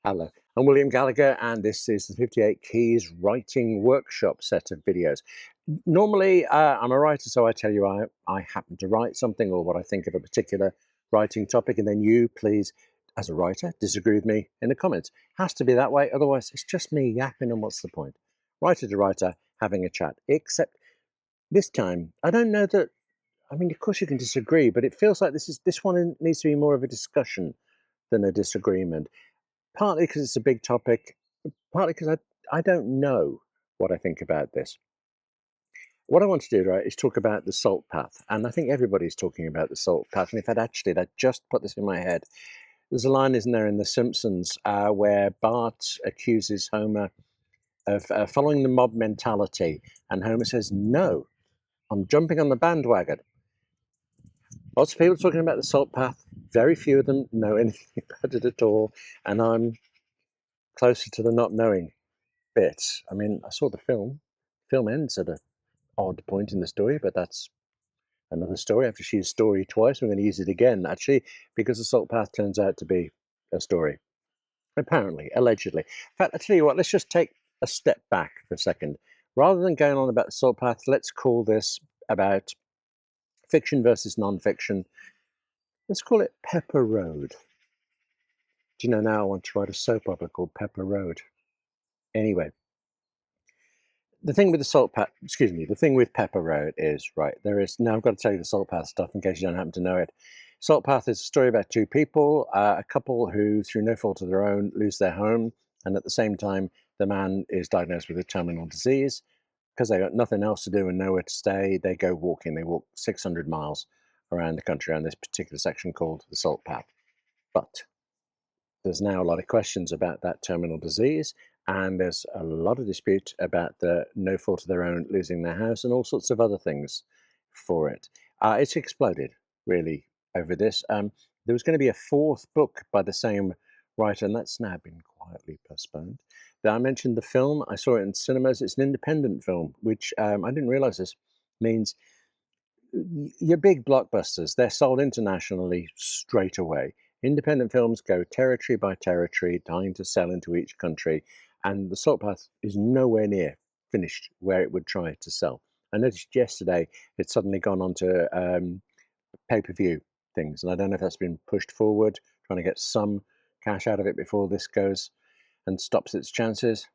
Hello, I'm William Gallagher, and this is the 58 Keys Writing Workshop set of videos. Normally, I'm a writer, so I tell you I happen to write something or what I think of a particular writing topic, and then you, please, as a writer, disagree with me in the comments. Has to be that way, otherwise it's just me yapping, and what's the point? Writer to writer, having a chat. Except this time, I don't know that. I mean, of course you can disagree, but it feels like this one needs to be more of a discussion than a disagreement. Partly because it's a big topic, partly because I don't know what I think about this. What I want to do, right, is talk about the salt path. And I think everybody's talking about the salt path. And in fact, actually, I just put this in my head. There's a line, isn't there, in The Simpsons, where Bart accuses Homer of following the mob mentality. And Homer says, no, I'm jumping on the bandwagon. Lots of people talking about the salt path. Very few of them know anything about it at all. And I'm closer to the not knowing bit. I mean, I saw the film. Film ends at an odd point in the story, but that's another story. I have to see the story twice. I'm going to use it again, actually, because the salt path turns out to be a story. Apparently, allegedly. In fact, I tell you what, let's just take a step back for a second. Rather than going on about the salt path, let's call this about fiction versus non-fiction. Let's call it Pepper Road. Do you know, now I want to write a soap opera called Pepper Road. Anyway, the thing with the salt path, excuse me, the thing with Pepper Road is, right, there is, now I've got to tell you the salt path stuff in case you don't happen to know it. Salt path is a story about two people, a couple who, through no fault of their own, lose their home. And at the same time, the man is diagnosed with a terminal disease. Because they got nothing else to do and nowhere to stay, they go walking. They walk 600 miles around the country on this particular section called the salt path. But there's now a lot of questions about that terminal disease, and there's a lot of dispute about the no fault of their own losing their house and all sorts of other things for it. It's exploded, really, over this. There was going to be a fourth book by the same writer, and that's now been quietly postponed. I mentioned the film. I saw it in cinemas. It's an independent film, which I didn't realize this means your big blockbusters, they're sold internationally straight away. Independent films go territory by territory, trying to sell into each country, and the Salt Path is nowhere near finished where it would try to sell. I noticed yesterday it's suddenly gone on to pay-per-view things, and I don't know if that's been pushed forward, trying to get some cash out of it before this goes and stops its chances.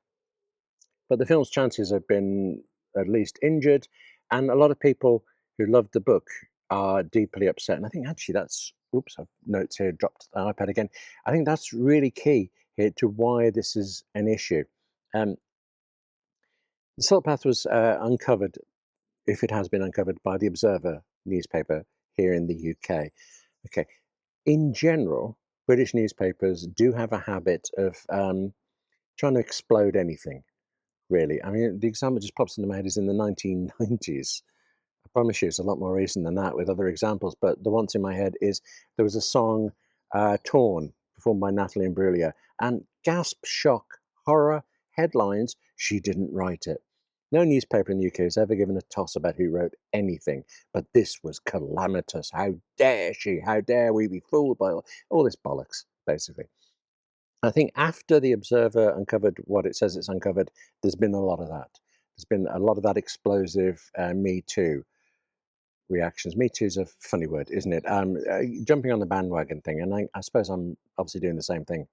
But the film's chances have been at least injured, and a lot of people who loved the book are deeply upset. And I think actually that's, oops, I've notes here, dropped the iPad again. I think that's really key here to why this is an issue. Um, the Salt Path was uncovered, if it has been uncovered, by the Observer newspaper here in the UK. Okay, in general, British newspapers do have a habit of trying to explode anything, really. I mean, the example that just pops into my head is in the 1990s. I promise you it's a lot more recent than that with other examples, but the ones in my head is there was a song, Torn, performed by Natalie Imbruglia, and gasp, shock, horror, headlines, she didn't write it. No newspaper in the UK has ever given a toss about who wrote anything, but this was calamitous. How dare she? How dare we be fooled by all this bollocks, basically. I think after the Observer uncovered what it says it's uncovered, there's been a lot of that. There's been a lot of that explosive Me Too reactions. Me Too is a funny word, isn't it? Jumping on the bandwagon thing, and I suppose I'm obviously doing the same thing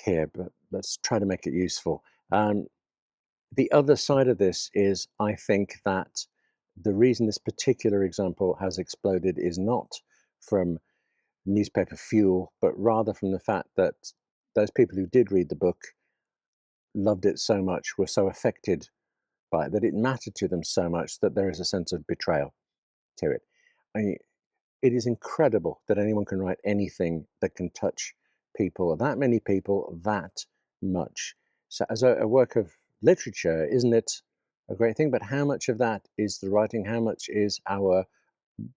here, but let's try to make it useful. The other side of this is I think that the reason this particular example has exploded is not from newspaper fuel, but rather from the fact that those people who did read the book loved it so much, were so affected by it, that it mattered to them so much that there is a sense of betrayal to it. I mean, it is incredible that anyone can write anything that can touch people, that many people, that much. So, as a work of literature, isn't it a great thing? But how much of that is the writing? How much is our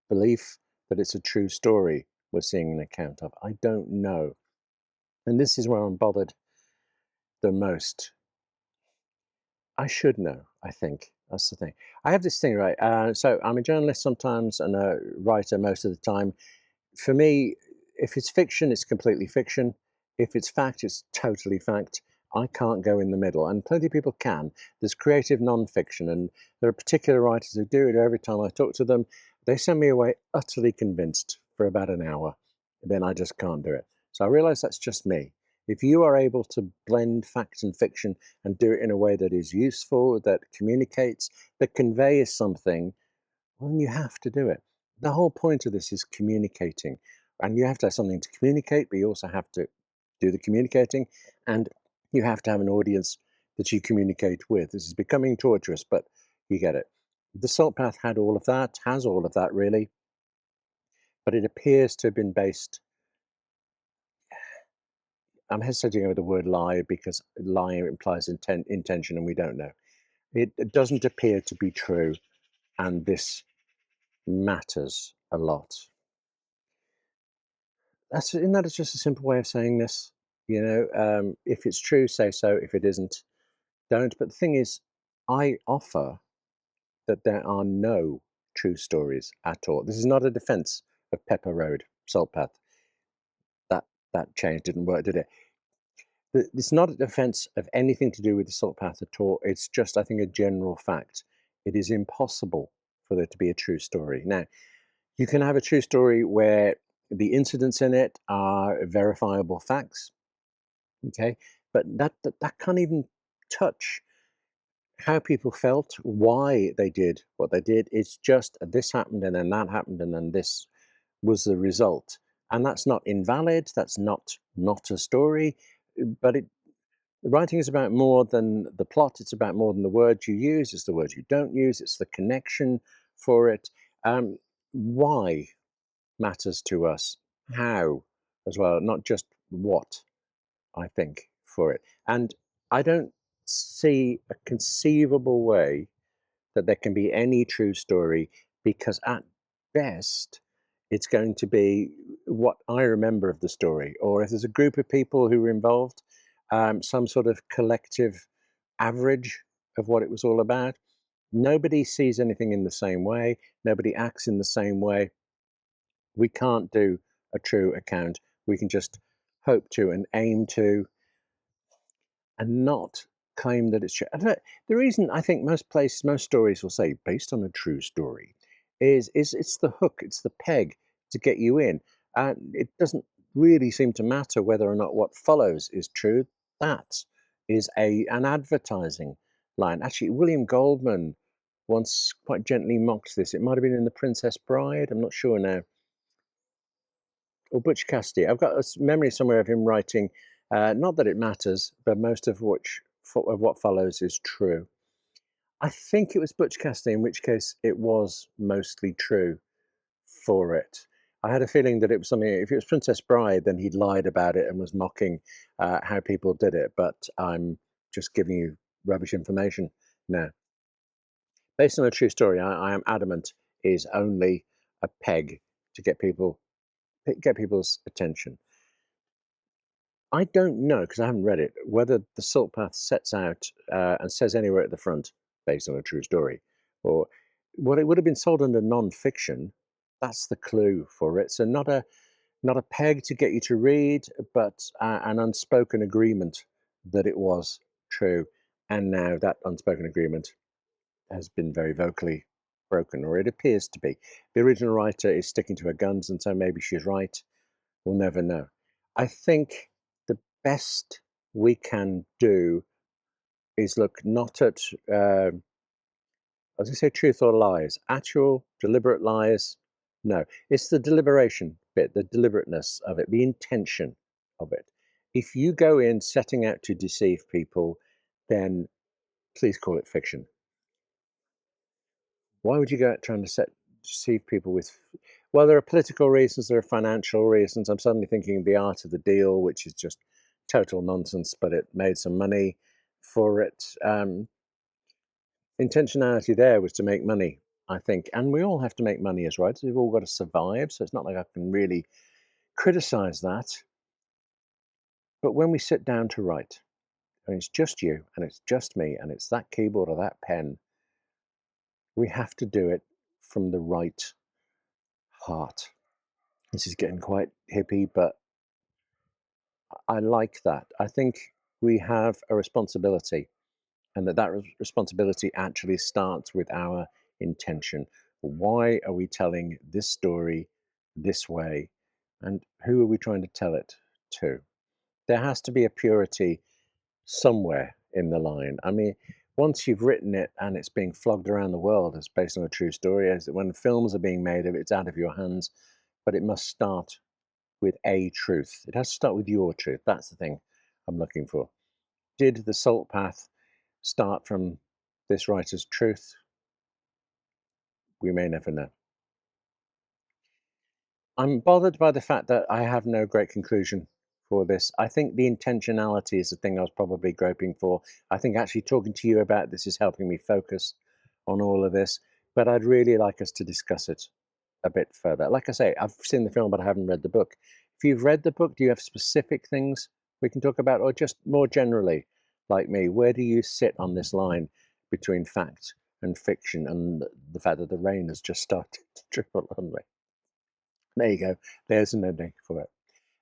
belief that it's a true story we're seeing an account of? I don't know. And this is where I'm bothered the most. I should know, I think. That's the thing. I have this thing, right? So I'm a journalist sometimes and a writer most of the time. For me, if it's fiction, it's completely fiction. If it's fact, it's totally fact. I can't go in the middle, and plenty of people can. There's creative non-fiction, and there are particular writers who do it. Every time I talk to them, they send me away utterly convinced for about an hour. Then I just can't do it. So I realize that's just me. If you are able to blend fact and fiction and do it in a way that is useful, that communicates, that conveys something, well, then you have to do it. The whole point of this is communicating, and you have to have something to communicate, but you also have to do the communicating, and you have to have an audience that you communicate with. This is becoming torturous, but you get it. The Salt Path had all of that, has all of that really, but it appears to have been based. I'm hesitating over the word lie because lie implies intention, and we don't know. It doesn't appear to be true, and this matters a lot. Isn't that just a simple way of saying this? If it's true, say so. If it isn't, don't. But the thing is, I offer that there are no true stories at all. This is not a defense of Pepper Road, Salt Path. That change didn't work, did it? It's not a defense of anything to do with the Salt Path at all. It's just, I think, a general fact. It is impossible for there to be a true story. Now, you can have a true story where the incidents in it are verifiable facts, okay? But that can't even touch how people felt, why they did what they did. It's just this happened and then that happened and then this was the result. And that's not invalid. That's not a story. But writing is about more than the plot. It's about more than the words you use. It's the words you don't use. It's the connection for it. Why matters to us. How as well, not just what. I think, for it. And I don't see a conceivable way that there can be any true story because at best it's going to be what I remember of the story, or if there's a group of people who were involved, some sort of collective average of what it was all about. Nobody sees anything in the same way, nobody acts in the same way. We can't do a true account. We can just hope to and aim to and not claim that it's true. The reason I think most stories will say based on a true story is it's the hook, it's the peg to get you in. And it doesn't really seem to matter whether or not what follows is true. That is an advertising line. Actually, William Goldman once quite gently mocked this. It might have been in The Princess Bride. I'm not sure now. Or Butch Cassidy. I've got a memory somewhere of him writing, not that it matters, but most of what follows is true. I think it was Butch Cassidy, in which case it was mostly true for it. I had a feeling that it was something. If it was Princess Bride, then he'd lied about it and was mocking how people did it. But I'm just giving you rubbish information now. Based on a true story, I am adamant is only a peg to get people's attention. I don't know because I haven't read it whether the Salt Path sets out and says anywhere at the front based on a true story, or what it would have been sold under non-fiction. That's the clue for it. So not a peg to get you to read, but an unspoken agreement that it was true. And now that unspoken agreement has been very vocally broken, or it appears to be. The original writer is sticking to her guns, and so maybe she's right. We'll never know. I think the best we can do is look not at, I was going to say truth or lies, actual deliberate lies. No, it's the deliberation bit, the deliberateness of it, the intention of it. If you go in setting out to deceive people, then please call it fiction. Why would you go out trying to deceive people with? Well, there are political reasons, there are financial reasons. I'm suddenly thinking of The Art of the Deal, which is just total nonsense, but it made some money for it. Intentionality there was to make money, I think, and we all have to make money as writers. We've all got to survive, so it's not like I can really criticize that. But when we sit down to write, and it's just you, and it's just me, and it's that keyboard or that pen, we have to do it from the right heart. This is getting quite hippie, but I like that. I think we have a responsibility, and that responsibility actually starts with our intention. Why are we telling this story this way, and who are we trying to tell it to? There has to be a purity somewhere in the line. I mean, once you've written it and it's being flogged around the world as based on a true story, as when films are being made of it, it's out of your hands. But it must start with a truth. It has to start with your truth. That's the thing I'm looking for. Did the Salt Path start from this writer's truth? We may never know. I'm bothered by the fact that I have no great conclusion for this. I think the intentionality is the thing I was probably groping for. I think actually talking to you about this is helping me focus on all of this, but I'd really like us to discuss it a bit further. Like I say, I've seen the film, but I haven't read the book. If you've read the book, do you have specific things we can talk about, or just more generally, like me, where do you sit on this line between fact and fiction and the fact that the rain has just started to trickle on me? There you go. There's an ending for it.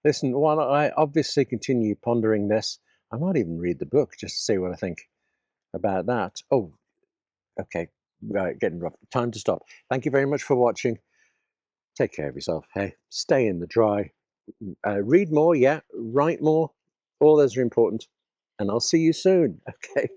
Listen, while I obviously continue pondering this, I might even read the book just to see what I think about that. Oh, okay. Right, getting rough. Time to stop. Thank you very much for watching. Take care of yourself. Hey, stay in the dry. Read more, yeah. Write more. All those are important. And I'll see you soon. Okay.